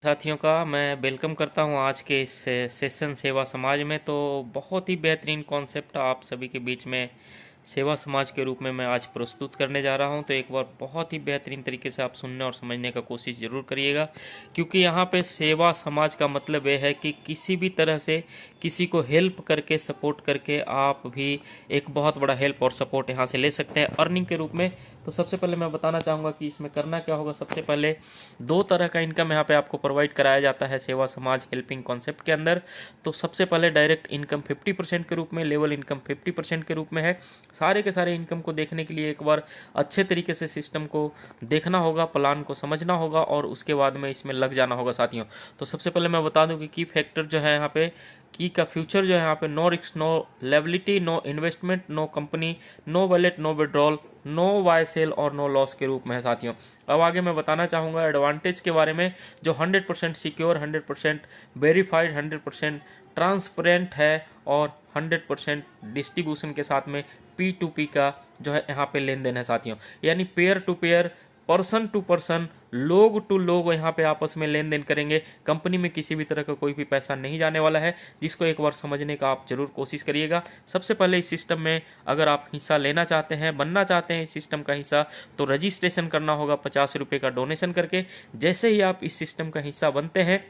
साथियों का मैं वेलकम करता हूं आज के इस सेशन सेवा समाज में। तो बहुत ही बेहतरीन कॉन्सेप्ट आप सभी के बीच में सेवा समाज के रूप में मैं आज प्रस्तुत करने जा रहा हूं। तो एक बार बहुत ही बेहतरीन तरीके से आप सुनने और समझने का कोशिश जरूर करिएगा, क्योंकि यहाँ पे सेवा समाज का मतलब यह है कि किसी भी तरह से किसी को हेल्प करके सपोर्ट करके आप भी एक बहुत बड़ा हेल्प और सपोर्ट यहाँ से ले सकते हैं अर्निंग के रूप में। तो सबसे पहले मैं बताना चाहूँगा कि इसमें करना क्या होगा। सबसे पहले दो तरह का इनकम यहाँ पे आपको प्रोवाइड कराया जाता है सेवा समाज हेल्पिंग कॉन्सेप्ट के अंदर। तो सबसे पहले डायरेक्ट इनकम 50% के रूप में, लेवल इनकम 50% के रूप में है। सारे के सारे इनकम को देखने के लिए एक बार अच्छे तरीके से सिस्टम को देखना होगा, प्लान को समझना होगा और उसके बाद में इसमें लग जाना होगा साथियों। तो सबसे पहले मैं बता दूं कि की फैक्टर जो है यहाँ पे, की का फ्यूचर जो है यहाँ पे, no risk, no liability, no investment, no company, no wallet, no withdrawal, no buy sell और नो लॉस के रूप में है साथियों। अब आगे मैं बताना चाहूँगा एडवांटेज के बारे में, जो 100% सिक्योर, 100% वेरीफाइड, 100% ट्रांसपेरेंट है और 100% डिस्ट्रीब्यूशन के साथ में P2P का जो है यहाँ पे लेन देन है साथियों। यानी peer to peer, person to person, लोग टू लोग यहाँ पे आपस में लेन देन करेंगे। कंपनी में किसी भी तरह का कोई भी पैसा नहीं जाने वाला है, जिसको एक बार समझने का आप जरूर कोशिश करिएगा। सबसे पहले इस सिस्टम में अगर आप हिस्सा लेना चाहते हैं, बनना चाहते हैं इस सिस्टम का हिस्सा, तो रजिस्ट्रेशन करना होगा 50 रुपये का डोनेशन करके। जैसे ही आप इस सिस्टम का हिस्सा बनते हैं,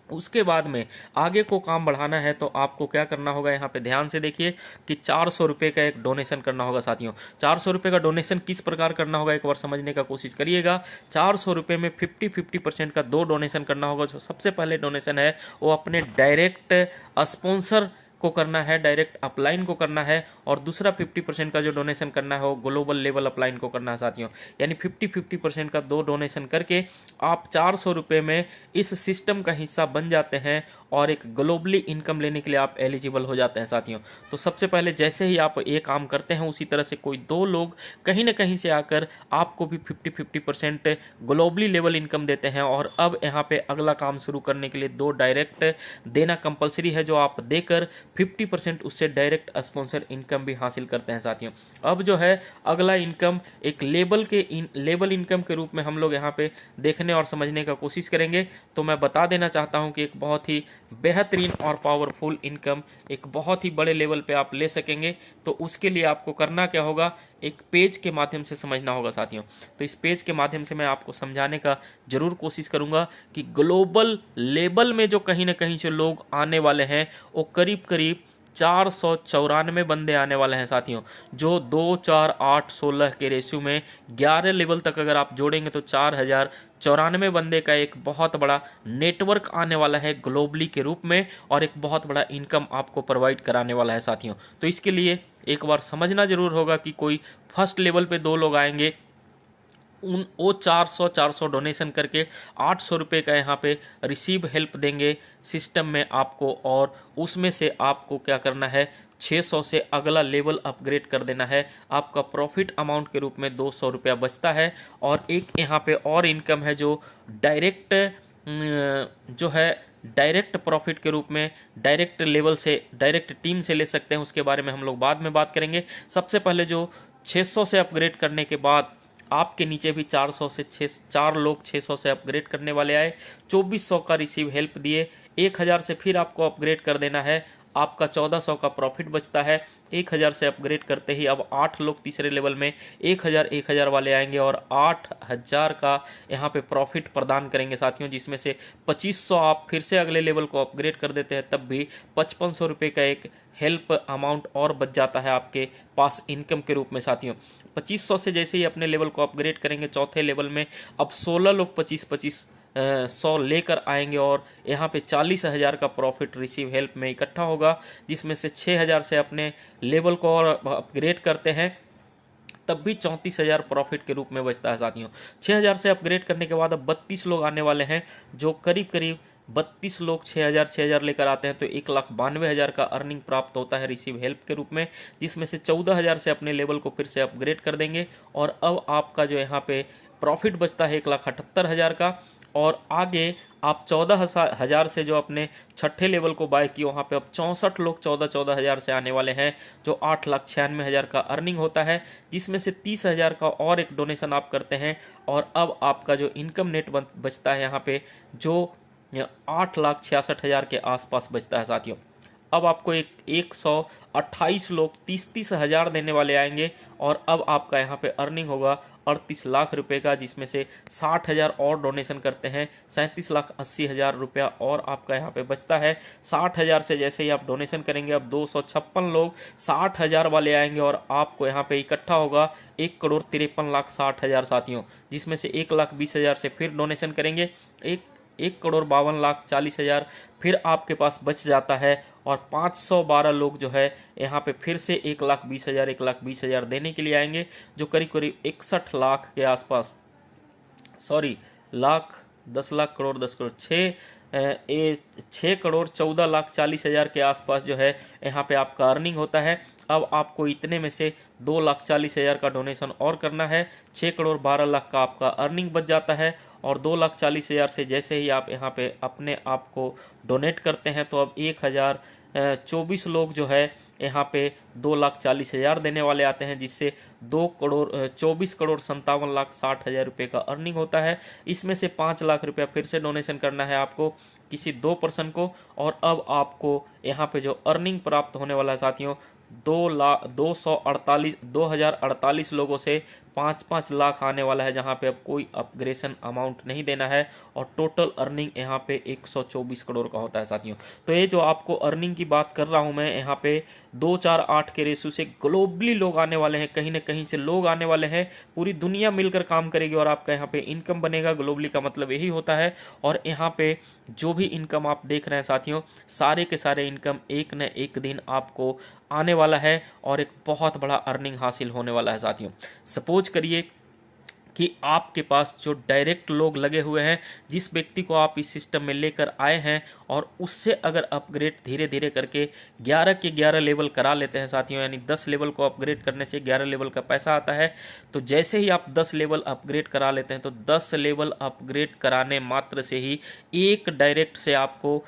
उसके बाद में आगे को काम बढ़ाना है तो आपको क्या करना होगा, यहाँ पे ध्यान से देखिए कि 400 रुपये का एक डोनेशन करना होगा साथियों। 400 रुपये का डोनेशन किस प्रकार करना होगा एक बार समझने का कोशिश करिएगा। 400 रुपये में 50% का दो डोनेशन करना होगा। जो सबसे पहले डोनेशन है वो अपने डायरेक्ट स्पॉन्सर को करना है, डायरेक्ट अपलाइन को करना है, और दूसरा 50% का जो डोनेशन करना है वो ग्लोबल लेवल अपलाइन को करना है साथियों। यानी 50% का दो डोनेशन करके आप 400 रुपये में इस सिस्टम का हिस्सा बन जाते हैं और एक ग्लोबली इनकम लेने के लिए आप एलिजिबल हो जाते हैं साथियों। तो सबसे पहले जैसे ही आप ये काम करते हैं, उसी तरह से कोई दो लोग कहीं ना कहीं से आकर आपको भी 50% ग्लोबली लेवल इनकम देते हैं। और अब यहाँ पे अगला काम शुरू करने के लिए दो डायरेक्ट देना कंपलसरी है, जो आप देकर 50% उससे डायरेक्ट स्पॉन्सर इनकम भी हासिल करते हैं साथियों। अब जो है अगला इनकम एक लेबल इनकम के रूप में हम लोग यहाँ पे देखने और समझने का कोशिश करेंगे। तो मैं बता देना चाहता हूँ कि एक बहुत ही बेहतरीन और पावरफुल इनकम एक बहुत ही बड़े लेवल पे आप ले सकेंगे। तो उसके लिए आपको करना क्या होगा, एक पेज के माध्यम से समझना होगा साथियों। तो इस पेज के माध्यम से मैं आपको समझाने का जरूर कोशिश करूंगा कि ग्लोबल लेवल में जो कहीं ना कहीं से लोग आने वाले हैं वो करीब करीब 494 बंदे आने वाले हैं साथियों। जो 2, 4, 8, 16 के रेशियो में 11 लेवल तक अगर आप जोड़ेंगे तो 4094 बंदे का एक बहुत बड़ा नेटवर्क आने वाला है ग्लोबली के रूप में, और एक बहुत बड़ा इनकम आपको प्रोवाइड कराने वाला है साथियों। तो इसके लिए एक बार समझना जरूर होगा कि कोई फर्स्ट लेवल पे दो लोग आएंगे, उन वो 400 डोनेशन करके 800 रुपये का यहाँ पे रिसीव हेल्प देंगे सिस्टम में आपको, और उसमें से आपको क्या करना है, 600 से अगला लेवल अपग्रेड कर देना है। आपका प्रॉफिट अमाउंट के रूप में 200 रुपया बचता है। और एक यहाँ पे और इनकम है जो डायरेक्ट जो है डायरेक्ट प्रॉफिट के रूप में डायरेक्ट लेवल से, डायरेक्ट टीम से ले सकते हैं। उसके बारे में हम लोग बाद में बात करेंगे। सबसे पहले जो 600 से अपग्रेड करने के बाद आपके नीचे भी 4 लोग 600 से अपग्रेड करने वाले आए, 2400 का रिसीव हेल्प दिए, 1000 से फिर आपको अपग्रेड कर देना है, आपका 1400 का प्रॉफिट बचता है। 1000 से अपग्रेड करते ही अब 8 लोग तीसरे लेवल में 1000 वाले आएंगे और 8000 का यहाँ पे प्रॉफिट प्रदान करेंगे साथियों, जिसमें से 2500 आप फिर से अगले लेवल को अपग्रेड कर देते हैं, तब भी 5500 रुपये का एक हेल्प अमाउंट और बच जाता है आपके पास इनकम के रूप में साथियों। 2500 से जैसे ही अपने लेवल को अपग्रेड करेंगे चौथे लेवल में, अब 16 लोग 25-25 100 लेकर आएंगे और यहाँ पे 40,000 का प्रॉफिट रिसीव हेल्प में इकट्ठा होगा, जिसमें से 6000 से अपने लेवल को और अपग्रेड करते हैं, तब भी 34,000 प्रॉफिट के रूप में बचता है साथियों। 6000 से अपग्रेड करने के बाद अब 32 लोग आने वाले हैं, जो करीब करीब 32 लोग 6000 लेकर आते हैं, तो 1,92,000 का अर्निंग प्राप्त होता है रिसीव हेल्प के रूप में, जिसमें से 14,000 से अपने लेवल को फिर से अपग्रेड कर देंगे। और अब आपका जो यहाँ पे प्रॉफिट बचता है 1,78,000 का। और आगे आप 14,000 से जो अपने छठे लेवल को बाय किए वहाँ पे अब 64 लोग 14,000 से आने वाले हैं, जो 8,96,000 का अर्निंग होता है, जिसमें से 30,000 का और एक डोनेशन आप करते हैं और अब आपका जो इनकम नेट बचता है यहाँ पे जो 8,66,000 के आसपास बचता है साथियों। अब आपको 128 लोग 30,000 देने वाले आएंगे और अब आपका यहाँ पे अर्निंग होगा 38 लाख रुपए का, जिसमें से 60,000 और डोनेशन करते हैं, 37,80,000 रुपया और आपका यहाँ पे बचता है। 60,000 से जैसे ही आप डोनेशन करेंगे अब 256 लोग 60,000 वाले आएंगे और आपको यहाँ पे इकट्ठा होगा 1,53,60,000 साथियों, जिसमें से 1,20,000 से फिर डोनेशन करेंगे, 1,52,40,000 फिर आपके पास बच जाता है और 512 लोग जो है यहाँ पे फिर से 1,20,000 देने के लिए आएंगे, जो करीब करीब 61 लाख के आसपास, सॉरी लाख 10 लाख करोड़ 10 करोड़ 6,14,40,000 के आसपास जो है यहाँ पे आपका अर्निंग होता है। अब आपको इतने में से 2,40,000 का डोनेशन और करना है, 6,12,00,000 का आपका अर्निंग बच जाता है और 2,40,000 से जैसे ही आप यहाँ पे अपने आप को डोनेट करते हैं तो अब 1,024 लोग जो है यहाँ पे 2,40,000 देने वाले आते हैं, जिससे 24,57,60,000 रुपये का अर्निंग होता है। इसमें से 5 लाख रुपया फिर से डोनेशन करना है आपको किसी 2 पर्सन को और अब आपको यहाँ पे जो अर्निंग प्राप्त होने वाला है साथियों 2,48 लोगों से 5-5 लाख आने वाला है, जहां पे अब कोई अपग्रेशन अमाउंट नहीं देना है और टोटल अर्निंग यहाँ पे 124 करोड़ का होता है साथियों। तो ये जो आपको अर्निंग की बात कर रहा हूं मैं यहाँ पे 2-4-8 के रेशो से ग्लोबली लोग आने वाले हैं, कहीं ना कहीं से लोग आने वाले हैं, पूरी दुनिया मिलकर काम करेगी और आपका यहाँ पे इनकम बनेगा। ग्लोबली का मतलब यही होता है और यहाँ पे जो भी इनकम आप देख रहे हैं साथियों, सारे के सारे इनकम एक न एक दिन आपको आने वाला है और एक बहुत बड़ा अर्निंग हासिल होने वाला है साथियों। सपोज करिए कि आपके पास जो डायरेक्ट लोग लगे हुए हैं, जिस व्यक्ति को आप इस सिस्टम में लेकर आए हैं और उससे अगर अपग्रेड धीरे धीरे करके 11 के 11 लेवल करा लेते हैं साथियों, यानी 10 लेवल को अपग्रेड करने से 11 लेवल का पैसा आता है, तो जैसे ही आप 10 लेवल अपग्रेड करा लेते हैं तो 10 लेवल अपग्रेड कराने मात्र से ही एक डायरेक्ट से आपको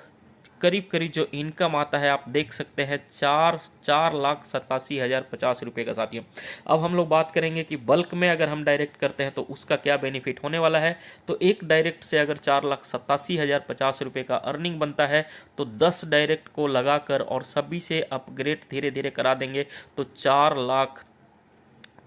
करीब करीब जो इनकम आता है आप देख सकते हैं 4,87,050 रुपये का साथियों। अब हम लोग बात करेंगे कि बल्क में अगर हम डायरेक्ट करते हैं तो उसका क्या बेनिफिट होने वाला है। तो एक डायरेक्ट से अगर 4,87,050 रुपये का अर्निंग बनता है तो 10 डायरेक्ट को लगाकर और सभी से अपग्रेड धीरे धीरे करा देंगे तो 4 लाख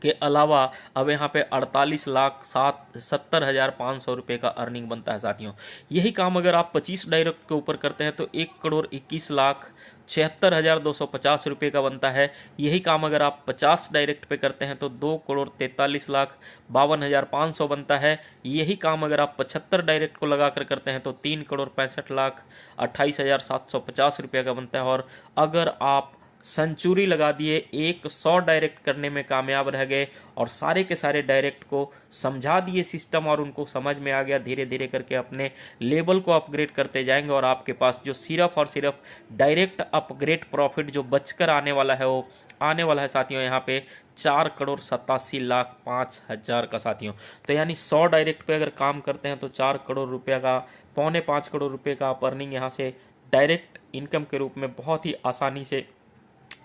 के अलावा अब यहाँ पे 48,70,500 रुपये का अर्निंग बनता है साथियों। यही काम अगर आप 25 डायरेक्ट के ऊपर करते हैं तो 1,21,76,250 रुपये का बनता है। यही काम अगर आप 50 डायरेक्ट पे करते हैं तो 2,43,52,500 बनता है। यही काम अगर आप 75 डायरेक्ट को लगाकर करते हैं तो 3,65,28,750 रुपये का बनता है। और अगर आप सेंचुरी लगा दिए, 100 डायरेक्ट करने में कामयाब रह गए और सारे के सारे डायरेक्ट को समझा दिए सिस्टम और उनको समझ में आ गया, धीरे धीरे करके अपने लेवल को अपग्रेड करते जाएंगे और आपके पास जो सिर्फ और सिर्फ डायरेक्ट अपग्रेड प्रॉफिट जो बचकर आने वाला है वो आने वाला है साथियों यहाँ पे 4,87,05,000 का साथियों। तो यानी 100 डायरेक्ट पे अगर काम करते हैं तो 4 करोड़ रुपये का, 4.25 करोड़ रुपये का आप अर्निंग यहाँ से डायरेक्ट इनकम के रूप में बहुत ही आसानी से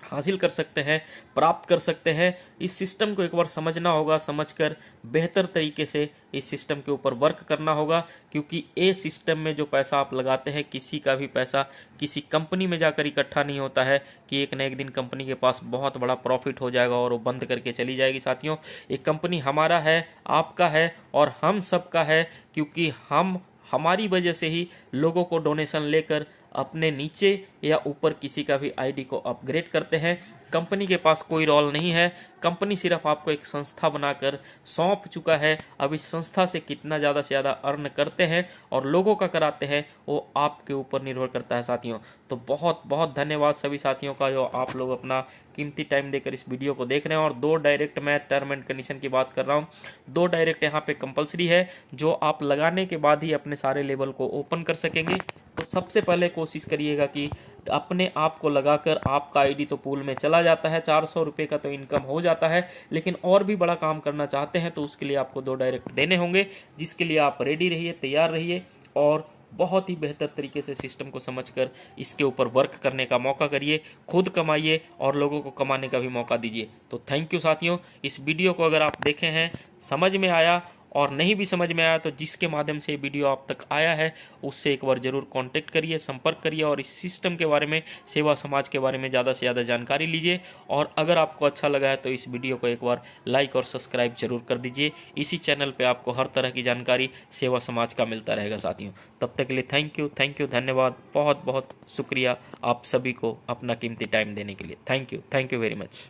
हासिल कर सकते हैं, प्राप्त कर सकते हैं। इस सिस्टम को एक बार समझना होगा, समझकर बेहतर तरीके से इस सिस्टम के ऊपर वर्क करना होगा, क्योंकि ये सिस्टम में जो पैसा आप लगाते हैं, किसी का भी पैसा किसी कंपनी में जाकर इकट्ठा नहीं होता है कि एक न एक दिन कंपनी के पास बहुत बड़ा प्रॉफिट हो जाएगा और वो बंद करके चली जाएगी साथियों। एक कंपनी हमारा है, आपका है और हम सबका है, क्योंकि हमारी वजह से ही लोगों को डोनेशन लेकर अपने नीचे या ऊपर किसी का भी आईडी को अपग्रेड करते हैं। कंपनी के पास कोई रोल नहीं है, कंपनी सिर्फ आपको एक संस्था बनाकर सौंप चुका है। अब इस संस्था से कितना ज़्यादा से ज़्यादा अर्न करते हैं और लोगों का कराते हैं वो आपके ऊपर निर्भर करता है साथियों। तो बहुत बहुत धन्यवाद सभी साथियों का जो आप लोग अपना कीमती टाइम देकर इस वीडियो को देख रहे हैं। और 2 डायरेक्ट मैं टर्म एंड कंडीशन की बात कर रहा हूँ, 2 डायरेक्ट यहाँ पे कंपलसरी है जो आप लगाने के बाद ही अपने सारे लेवल को ओपन कर सकेंगे। तो सबसे पहले कोशिश करिएगा कि अपने आप को लगाकर, आपका आईडी तो पूल में चला जाता है, 400 रुपये का तो इनकम हो जाता है, लेकिन और भी बड़ा काम करना चाहते हैं तो उसके लिए आपको 2 डायरेक्ट देने होंगे, जिसके लिए आप रेडी रहिए, तैयार रहिए और बहुत ही बेहतर तरीके से सिस्टम को समझकर इसके ऊपर वर्क करने का मौका करिए, खुद कमाइए और लोगों को कमाने का भी मौका दीजिए। तो थैंक यू साथियों, इस वीडियो को अगर आप देखे हैं, समझ में आया और नहीं भी समझ में आया तो जिसके माध्यम से ये वीडियो आप तक आया है उससे एक बार जरूर कांटेक्ट करिए, संपर्क करिए और इस सिस्टम के बारे में, सेवा समाज के बारे में ज़्यादा से ज़्यादा जानकारी लीजिए। और अगर आपको अच्छा लगा है तो इस वीडियो को एक बार लाइक और सब्सक्राइब जरूर कर दीजिए। इसी चैनल पर आपको हर तरह की जानकारी सेवा समाज का मिलता रहेगा साथियों। तब तक के लिए थैंक यू, धन्यवाद, बहुत बहुत शुक्रिया आप सभी को अपना कीमती टाइम देने के लिए। Thank you very much.